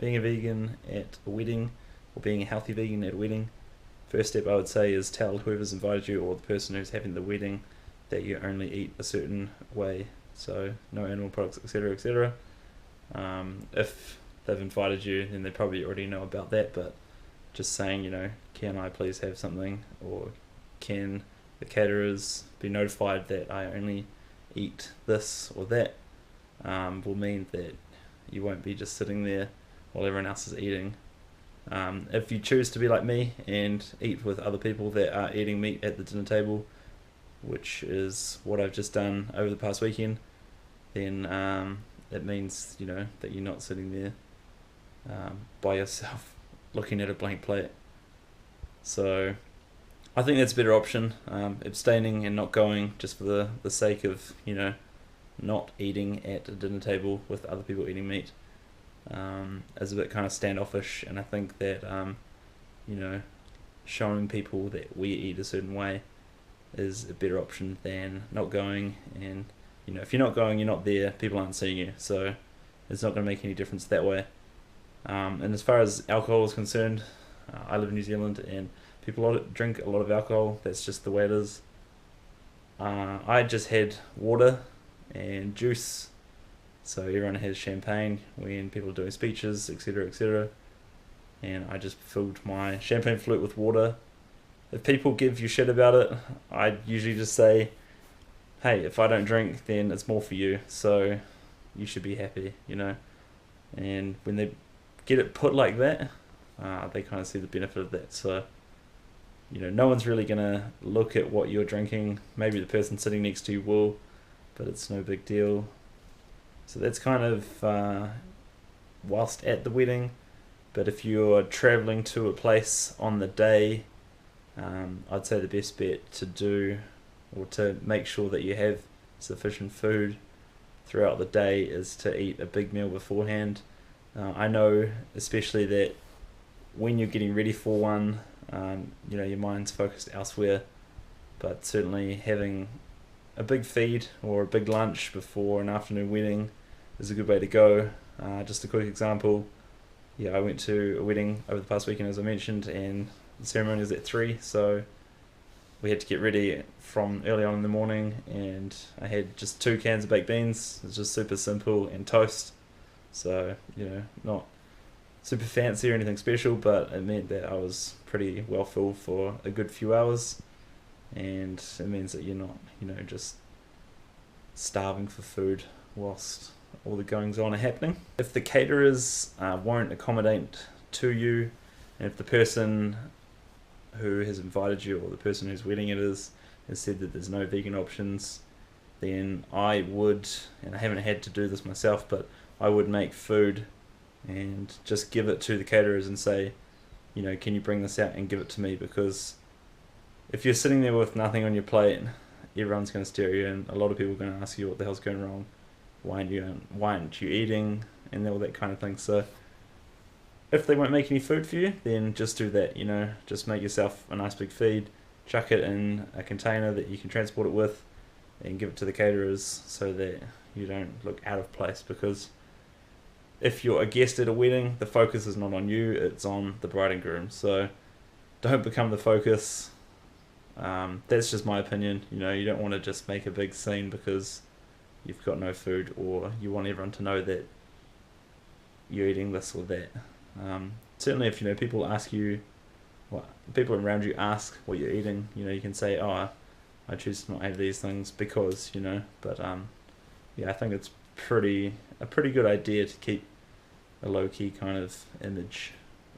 being a vegan at a wedding, or being a healthy vegan at a wedding, first step I would say is tell whoever's invited you or the person who's having the wedding that you only eat a certain way. So no animal products, etc., etc. If they've invited you, then they probably already know about that. But just saying, can I please have something, or can the caterers be notified that I only eat this or that, will mean that you won't be just sitting there while everyone else is eating. If you choose to be like me and eat with other people that are eating meat at the dinner table, which is what I've just done over the past weekend, then it means that you're not sitting there by yourself looking at a blank plate. So I think that's a better option. Abstaining and not going just for the sake of not eating at a dinner table with other people eating meat is a bit kind of standoffish, and I think that showing people that we eat a certain way is a better option than not going. And if you're not going, you're not there, people aren't seeing you, so it's not going to make any difference that way. And as far as alcohol is concerned, I live in New Zealand and people drink a lot of alcohol. That's just the way it is. I just had water and juice, so everyone has champagne when people are doing speeches, etc., etc. And I just filled my champagne flute with water. If people give you shit about it, I usually just say, hey, if I don't drink, then it's more for you, so you should be happy, And when they get it put like that, they kind of see the benefit of that. So, no one's really going to look at what you're drinking. Maybe the person sitting next to you will, but it's no big deal. So that's kind of whilst at the wedding. But if you're travelling to a place on the day, I'd say the best bet to do, or to make sure that you have sufficient food throughout the day, is to eat a big meal beforehand. I know especially that when you're getting ready for one, your mind's focused elsewhere, but certainly having a big feed or a big lunch before an afternoon wedding is a good way to go. Just a quick example, I went to a wedding over the past weekend, as I mentioned, and the ceremony was at 3, so we had to get ready from early on in the morning, and I had just 2 cans of baked beans. It's just super simple, and toast. So, not super fancy or anything special, but it meant that I was pretty well filled for a good few hours, and it means that you're not, just starving for food whilst all the goings on are happening. If the caterers won't accommodate to you, and if the person who has invited you or the person whose wedding it is has said that there's no vegan options, then I would, and I haven't had to do this myself, but I would make food and just give it to the caterers and say, can you bring this out and give it to me? Because if you're sitting there with nothing on your plate, everyone's going to stare at you, and a lot of people are going to ask you what the hell's going wrong, why aren't you eating, and all that kind of thing. So if they won't make any food for you, then just do that, just make yourself a nice big feed, chuck it in a container that you can transport it with, and give it to the caterers so that you don't look out of place. Because if you're a guest at a wedding, the focus is not on you, it's on the bride and groom. So don't become the focus. That's just my opinion. You don't want to just make a big scene because you've got no food, or you want everyone to know that you're eating this or that. Certainly if people ask you, people around you ask what you're eating, you can say, oh, I choose to not have these things because, but I think it's a pretty good idea to keep a low-key kind of image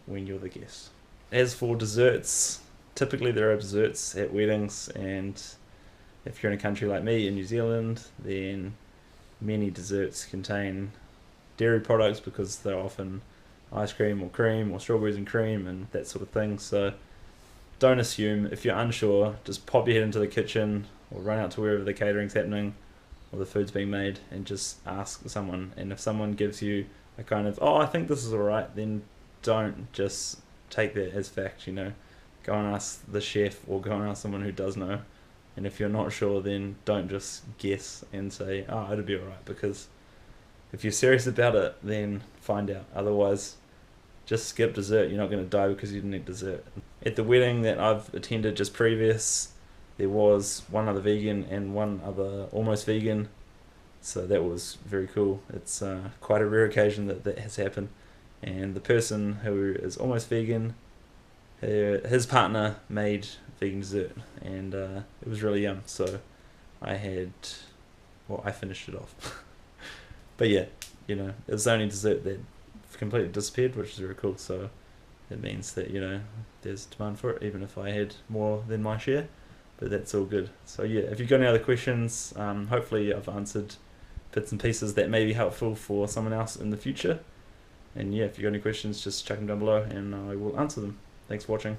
when you're the guest. As for desserts, typically there are desserts at weddings, and if you're in a country like me in New Zealand, then many desserts contain dairy products because they're often ice cream or strawberries and cream and that sort of thing. So don't assume. If you're unsure, just pop your head into the kitchen or run out to wherever the catering's happening or the food's being made and just ask someone. And if someone gives you a kind of, oh, I think this is alright, then don't just take that as fact. Go and ask the chef or go and ask someone who does know. And if you're not sure, then don't just guess and say, oh, it'll be alright, because if you're serious about it, then find out. Otherwise, just skip dessert. You're not going to die because you didn't eat dessert. At the wedding that I've attended just previous, there was one other vegan and one other almost vegan, so that was very cool. It's quite a rare occasion that has happened. And the person who is almost vegan, his partner made vegan dessert, and it was really yum. So I finished it off. But yeah, it was the only dessert that completely disappeared, which is really cool. So it means that there's demand for it, even if I had more than my share. But that's all good. So yeah, if you've got any other questions, hopefully I've answered bits and pieces that may be helpful for someone else in the future. And yeah, if you've got any questions, just chuck them down below and I will answer them. Thanks for watching.